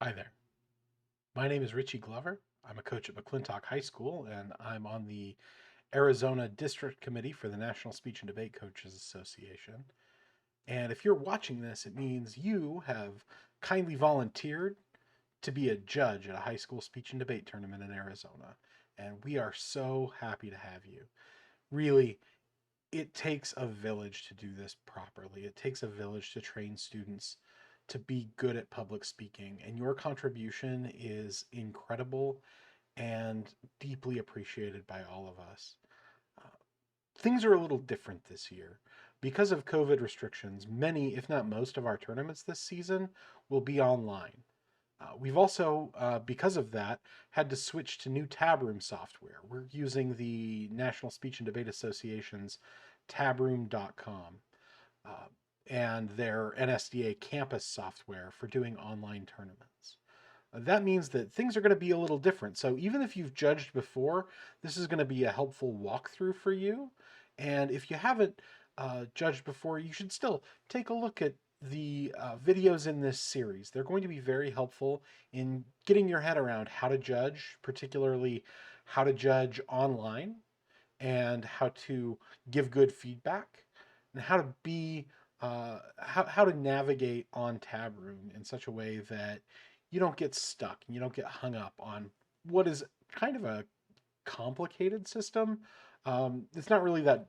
Hi there. My name is Richie Glover. I'm a coach at McClintock High School, and I'm on the Arizona District Committee for the National Speech and Debate Coaches Association. And if you're watching this, it means you have kindly volunteered to be a judge at a high school speech and debate tournament in Arizona. And we are so happy to have you. Really, it takes a village to do this properly. It takes a village to train students to be good at public speaking, and your contribution is incredible and deeply appreciated by all of us. Uh, Things are a little different this year. Because of COVID restrictions, many, if not most, of our tournaments this season will be online. We've also, because of that, had to switch to new Tabroom software. We're using the National Speech and Debate Association's tabroom.com uh, and their NSDA campus software for doing online tournaments. That means that things are going to be a little different. So even if you've judged before, this is going to be a helpful walkthrough for you. And if you haven't judged before, you should still take a look at the videos in this series. They're going to be very helpful in getting your head around how to judge, particularly how to judge online and how to give good feedback and how to be how to navigate on Tabroom in such a way that you don't get stuck and you don't get hung up on what is kind of a complicated system. It's not really that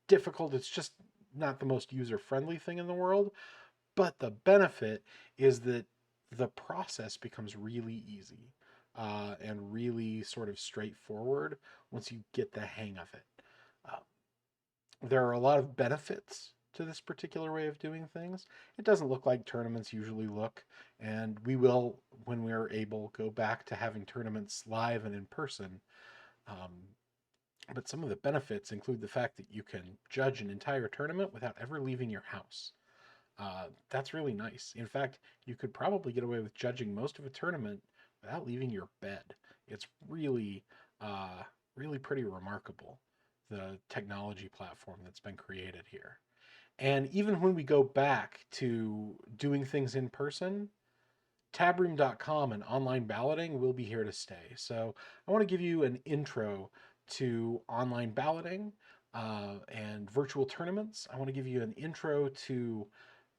difficult. It's just not the most user friendly thing in the world. But the benefit is that the process becomes really easy and really sort of straightforward once you get the hang of it. Uh, there are a lot of benefits to this particular way of doing things. It doesn't look like tournaments usually look, and we will, when we're able, go back to having tournaments live and in person. Um, but some of the benefits include the fact that you can judge an entire tournament without ever leaving your house. That's really nice. In fact, you could probably get away with judging most of a tournament without leaving your bed. It's really, uh, really pretty remarkable, the technology platform that's been created here. And even when we go back to doing things in person, tabroom.com and online balloting will be here to stay. So I want to give you an intro to online balloting and virtual tournaments. I want to give you an intro to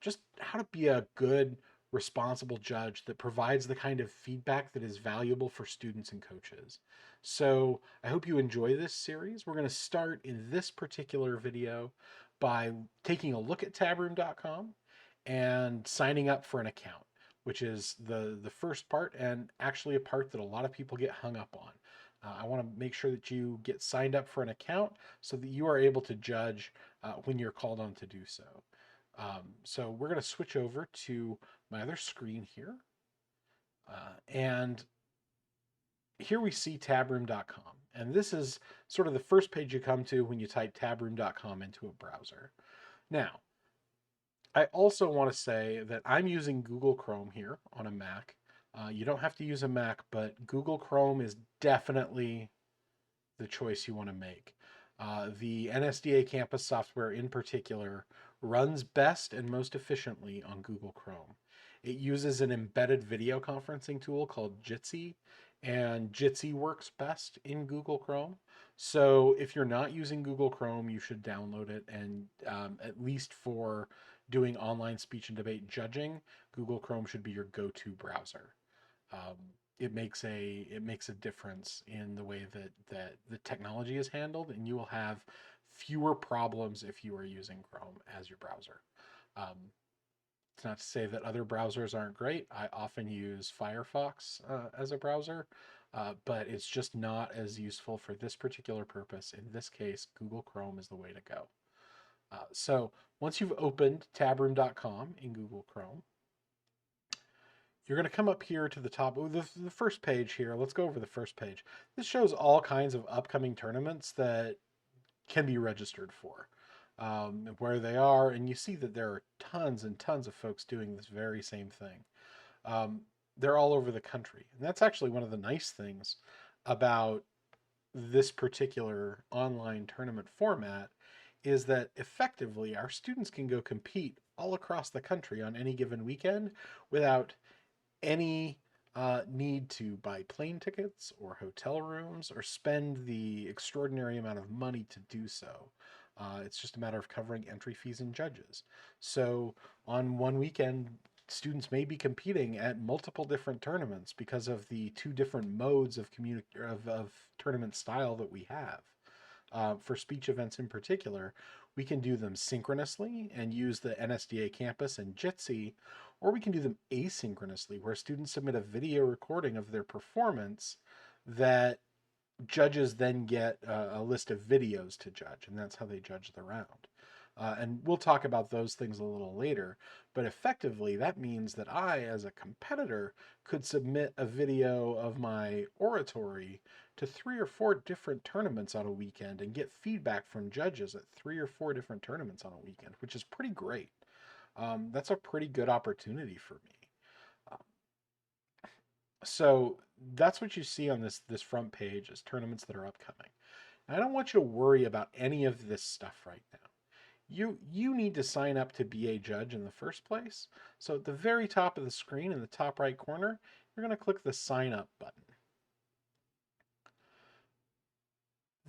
just how to be a good, responsible judge that provides the kind of feedback that is valuable for students and coaches. So I hope you enjoy this series. We're going to start in this particular video by taking a look at tabroom.com and signing up for an account, which is the first part and actually a part that a lot of people get hung up on. I want to make sure that you get signed up for an account so that you are able to judge when you're called on to do so. So we're going to switch over to my other screen here. And here we see tabroom.com. And this is sort of the first page you come to when you type tabroom.com into a browser. Now, I also want to say that I'm using Google Chrome here on a Mac. You don't have to use a Mac, but Google Chrome is definitely the choice you want to make. The NSDA campus software in particular runs best and most efficiently on Google Chrome. It uses an embedded video conferencing tool called Jitsi, and Jitsi works best in Google Chrome. So if you're not using Google Chrome, you should download it. And at least for doing online speech and debate judging, Google Chrome should be your go-to browser. Um, it makes a difference in the way that the technology is handled, and you will have fewer problems if you are using Chrome as your browser. Um, it's not to say that other browsers aren't great. I often use Firefox as a browser, but it's just not as useful for this particular purpose. In this case, Google Chrome is the way to go. So once you've opened tabroom.com in Google Chrome, you're going to come up here to the top of the first page here. Let's go over the first page. This shows all kinds of upcoming tournaments that can be registered for, where they are, and you see that there are tons and tons of folks doing this very same thing. Um, they're all over the country, and that's actually one of the nice things about this particular online tournament format is that effectively our students can go compete all across the country on any given weekend without any need to buy plane tickets or hotel rooms or spend the extraordinary amount of money to do so. It's just a matter of covering entry fees and judges. So on one weekend, students may be competing at multiple different tournaments because of the two different modes of of tournament style that we have. For speech events in particular, we can do them synchronously and use the NSDA campus and Jitsi, or we can do them asynchronously, where students submit a video recording of their performance that judges then get a list of videos to judge, and that's how they judge the round. And we'll talk about those things a little later, but effectively, that means that I, as a competitor, could submit a video of my oratory to 3 or 4 different tournaments on a weekend and get feedback from judges at 3 or 4 different tournaments on a weekend, which is pretty great. That's a pretty good opportunity for me. Um, so that's what you see on this front page is tournaments that are upcoming. And I don't want you to worry about any of this stuff right now. You need to sign up to be a judge in the first place. So at the very top of the screen in the top right corner, you're going to click the sign up button.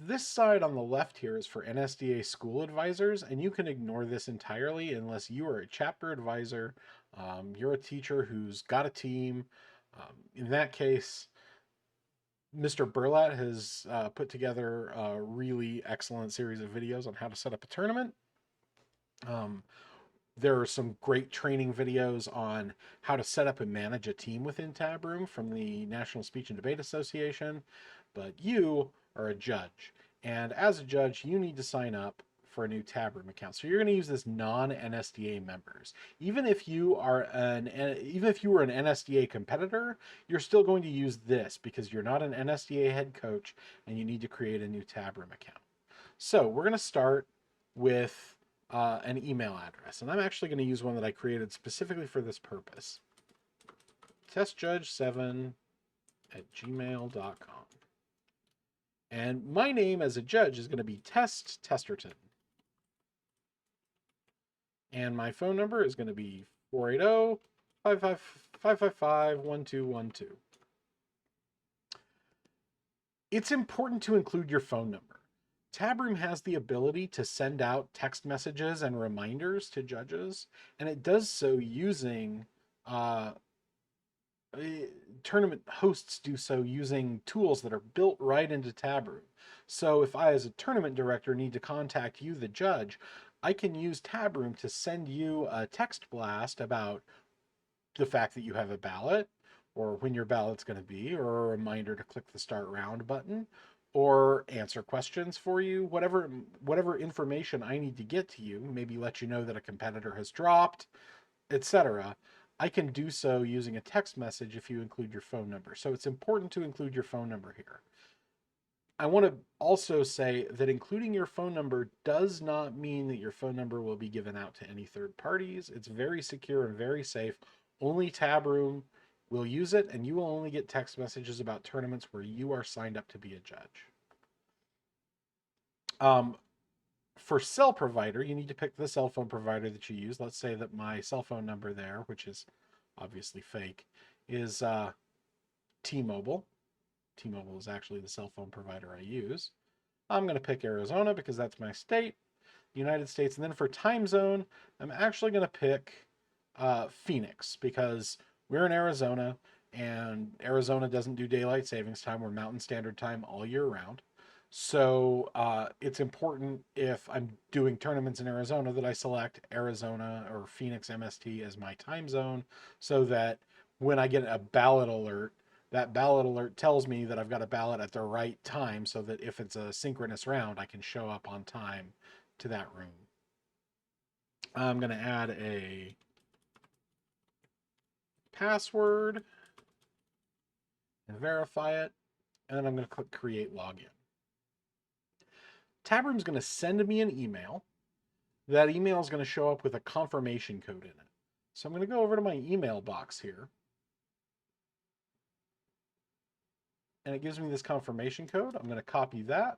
This side on the left here is for NSDA school advisors, and you can ignore this entirely unless you are a chapter advisor, you're a teacher who's got a team. In that case, Mr. Burlat has put together a really excellent series of videos on how to set up a tournament. There are some great training videos on how to set up and manage a team within Tabroom from the National Speech and Debate Association, but you are a judge. And as a judge, you need to sign up for a new Tabroom account. So you're going to use this non-NSDA members. Even if you were an NSDA competitor, you're still going to use this because you're not an NSDA head coach and you need to create a new Tabroom account. So we're going to start with an email address. And I'm actually going to use one that I created specifically for this purpose. testjudge7@gmail.com. And my name as a judge is going to be Test Testerton. And my phone number is going to be 480-555-1212. It's important to include your phone number. Tabroom has the ability to send out text messages and reminders to judges, and it does so using tournament hosts do so using tools that are built right into Tabroom. So if I, as a tournament director, need to contact you, the judge, I can use Tabroom to send you a text blast about the fact that you have a ballot, or when your ballot's going to be, or a reminder to click the start round button, or answer questions for you, whatever information I need to get to you, maybe let you know that a competitor has dropped, etc. I can do so using a text message if you include your phone number. So it's important to include your phone number here. I want to also say that including your phone number does not mean that your phone number will be given out to any third parties. It's very secure and very safe. Only Tabroom will use it, and you will only get text messages about tournaments where you are signed up to be a judge. For cell provider, you need to pick the cell phone provider that you use. Let's say that my cell phone number there, which is obviously fake, is T-Mobile. T-Mobile is actually the cell phone provider I use. I'm going to pick Arizona because that's my state, United States. And then for time zone, I'm actually going to pick Phoenix because we're in Arizona and Arizona doesn't do daylight savings time. We're Mountain Standard Time all year round. So it's important if I'm doing tournaments in Arizona that I select Arizona or Phoenix MST as my time zone so that when I get a ballot alert, that ballot alert tells me that I've got a ballot at the right time so that if it's a synchronous round, I can show up on time to that room. I'm going to add a password and verify it, and then I'm going to click Create Login. Tabroom's going to send me an email. That email is going to show up with a confirmation code in it. So I'm going to go over to my email box here. And it gives me this confirmation code. I'm going to copy that.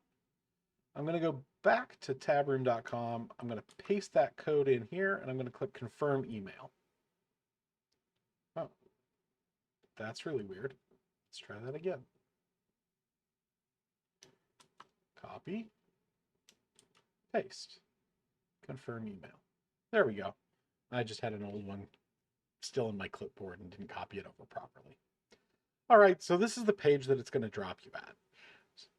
I'm going to go back to tabroom.com. I'm going to paste that code in here, and I'm going to click Confirm Email. Oh. that's really weird. Let's try that again. Copy, paste, confirm email. There we go. I just had an old one still in my clipboard and didn't copy it over properly. All right, so this is the page that it's going to drop you at.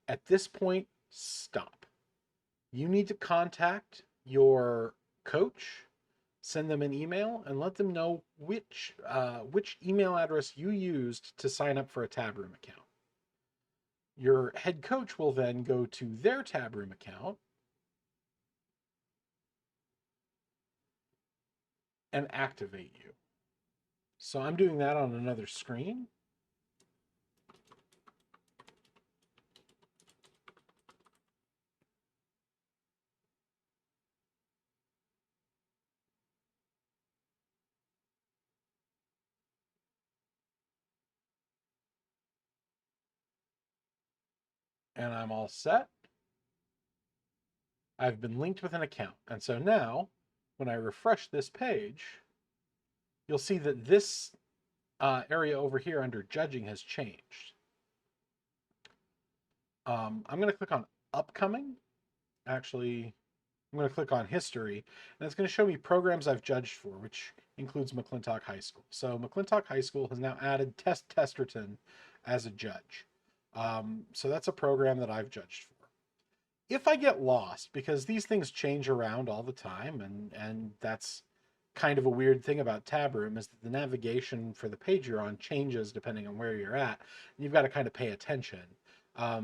At this point, stop. You need to contact your coach, send them an email, and let them know which email address you used to sign up for a Tabroom account. Your head coach will then go to their Tabroom account and activate you. So I'm doing that on another screen. And I'm all set. I've been linked with an account. And so now, when I refresh this page, you'll see that this area over here under judging has changed. I'm going to click on upcoming. Actually, I'm going to click on history, and it's going to show me programs I've judged for, which includes McClintock High School. So McClintock High School has now added Tess Testerton as a judge. So that's a program that I've judged for. If I get lost, because these things change around all the time, and that's kind of a weird thing about Tabroom, is that the navigation for the page you're on changes depending on where you're at. And you've got to kind of pay attention.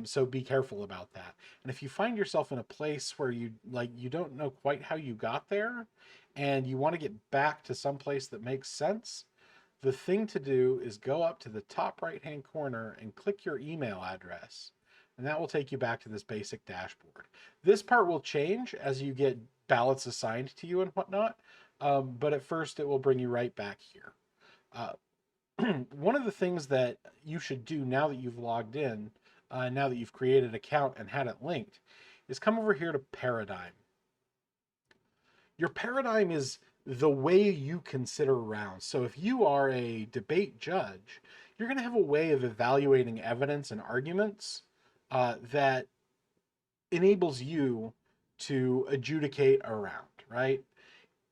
So be careful about that. And if you find yourself in a place where you don't know quite how you got there, and you want to get back to some place that makes sense, the thing to do is go up to the top right-hand corner and click your email address. And that will take you back to this basic dashboard. This part will change as you get ballots assigned to you and whatnot, but at first it will bring you right back here. One of the things that you should do now that you've logged in, now that you've created an account and had it linked, is come over here to Paradigm. Your paradigm is the way you consider rounds. So if you are a debate judge, you're going to have a way of evaluating evidence and arguments that enables you to adjudicate a round, right?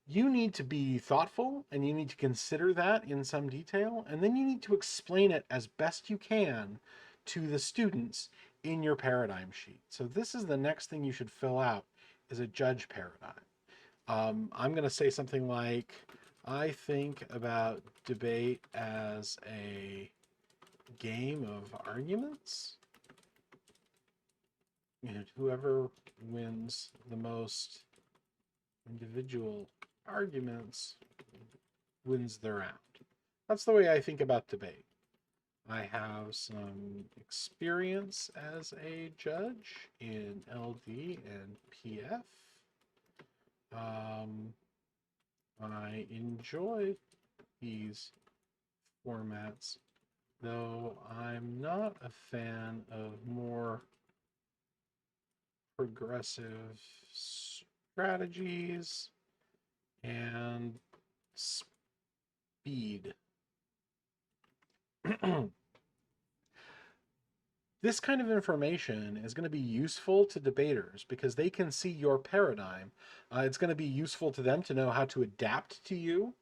You need to be thoughtful and you need to consider that in some detail, and then you need to explain it as best you can to the students in your paradigm sheet. So this is the next thing you should fill out, is a judge paradigm. I'm going to say something like, I think about debate as a game of arguments, and whoever wins the most individual arguments wins the round. That's the way I think about debate. I have some experience as a judge in LD and PF. I enjoy these formats, though I'm not a fan of more progressive strategies and speed. This kind of information is going to be useful to debaters because they can see your paradigm. It's going to be useful to them to know how to adapt to you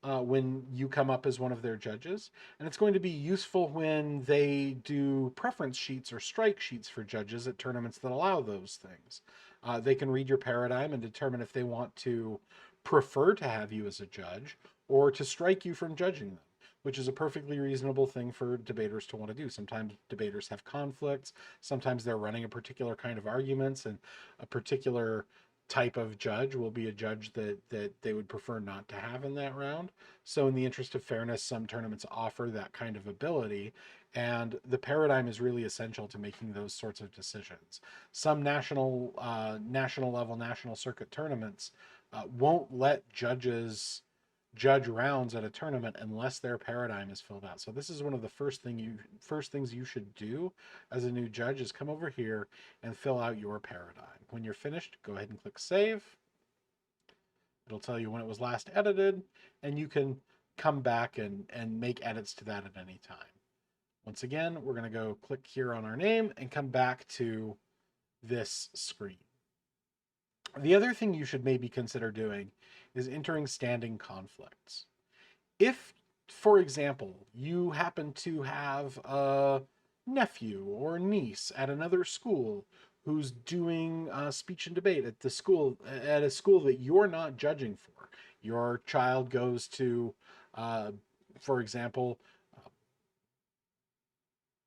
when you come up as one of their judges. And it's going to be useful when they do preference sheets or strike sheets for judges at tournaments that allow those things. They can read your paradigm and determine if they want to prefer to have you as a judge or to strike you from judging them, which is a perfectly reasonable thing for debaters to want to do. Sometimes debaters have conflicts. Sometimes they're running a particular kind of arguments, and a particular type of judge will be a judge that they would prefer not to have in that round. So in the interest of fairness, some tournaments offer that kind of ability, and the paradigm is really essential to making those sorts of decisions. Some national level, national circuit tournaments won't let judges judge rounds at a tournament unless their paradigm is filled out. So this is one of the first things you should do as a new judge, is come over here and fill out your paradigm. When you're finished, go ahead and click save. It'll tell you when it was last edited, and you can come back and make edits to that at any time. Once again, we're going to go click here on our name and come back to this screen. The other thing you should maybe consider doing is entering standing conflicts. If, for example, you happen to have a nephew or niece at another school who's doing speech and debate at a school that you're not judging for, your child goes to, uh, for example,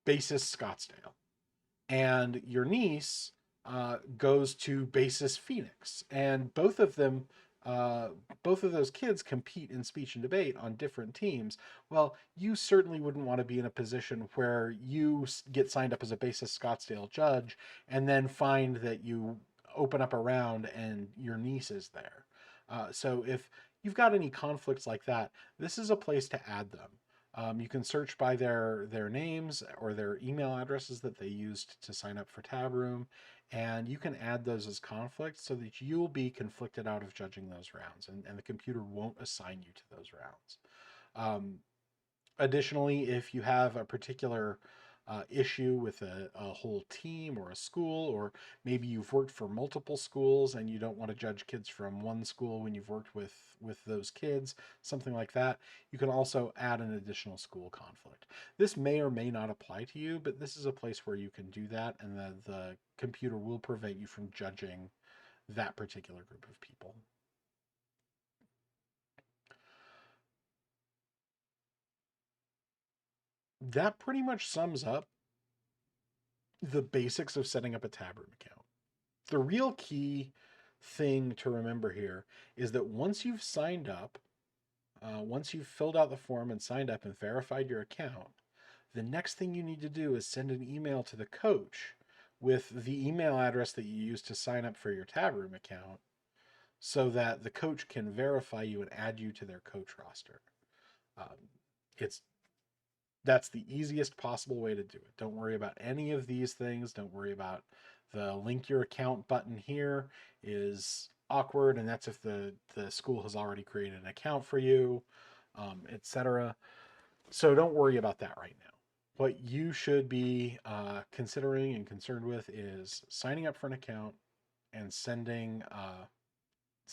Basis Scottsdale, and your niece goes to Basis Phoenix, and uh, both of those kids compete in speech and debate on different teams. Well, you certainly wouldn't want to be in a position where you get signed up as a Basis Scottsdale judge and then find that you open up a round and your niece is there. So if you've got any conflicts like that, this is a place to add them. You can search by their names or their email addresses that they used to sign up for Tabroom, and you can add those as conflicts so that you'll be conflicted out of judging those rounds, and the computer won't assign you to those rounds. Um, Additionally, if you have a particular issue with a whole team or a school, or maybe you've worked for multiple schools and you don't want to judge kids from one school when you've worked with those kids, something like that, you can also add an additional school conflict. This may or may not apply to you, but this is a place where you can do that, and the computer will prevent you from judging that particular group of people. That pretty much sums up the basics of setting up a Tabroom account. The real key thing to remember here is that once you've signed up, once you've filled out the form and signed up and verified your account, the next thing you need to do is send an email to the coach with the email address that you used to sign up for your Tabroom account so that the coach can verify you and add you to their coach roster. Um, it's That's the easiest possible way to do it. Don't worry about any of these things. Don't worry about the link your account button here is awkward, and that's if the school has already created an account for you, etc. So don't worry about that right now. What you should be considering and concerned with is signing up for an account and sending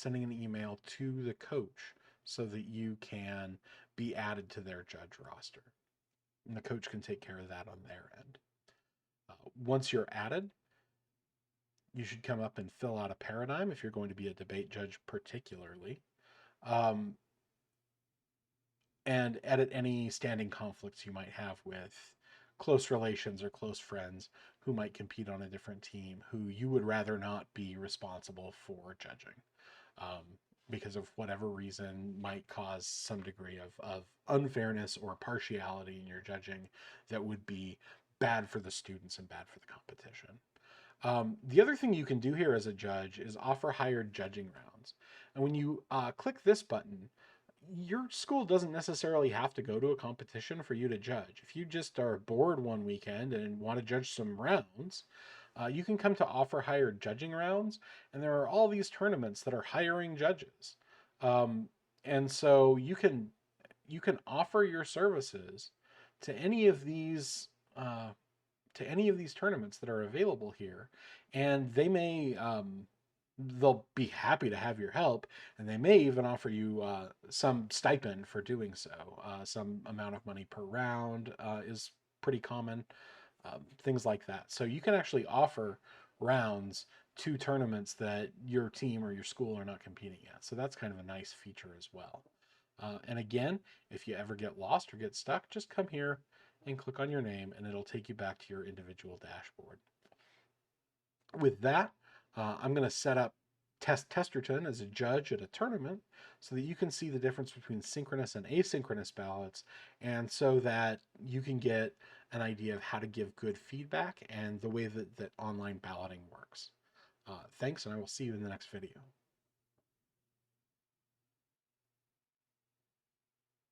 an email to the coach so that you can be added to their judge roster, and the coach can take care of that on their end. Once you're added, you should come up and fill out a paradigm if you're going to be a debate judge, particularly, um, and edit any standing conflicts you might have with close relations or close friends who might compete on a different team who you would rather not be responsible for judging. Because of whatever reason might cause some degree of unfairness or partiality in your judging that would be bad for the students and bad for the competition. The other thing you can do here as a judge is offer hired judging rounds. And when you click this button, your school doesn't necessarily have to go to a competition for you to judge. If you just are bored one weekend and want to judge some rounds, you can come to offer hired judging rounds, and there are all these tournaments that are hiring judges. Um, and so you can offer your services to any of these uh, tournaments that are available here, and they'll be happy to have your help, and they may even offer you some stipend for doing so. Some amount of money per round is pretty common, things like that. So you can actually offer rounds to tournaments that your team or your school are not competing at. So that's kind of a nice feature as well. And again, if you ever get lost or get stuck, just come here and click on your name, and it'll take you back to your individual dashboard. With that, I'm going to set up Testerton as a judge at a tournament so that you can see the difference between synchronous and asynchronous ballots, and so that you can get an idea of how to give good feedback and the way that online balloting works. Thanks, and I will see you in the next video.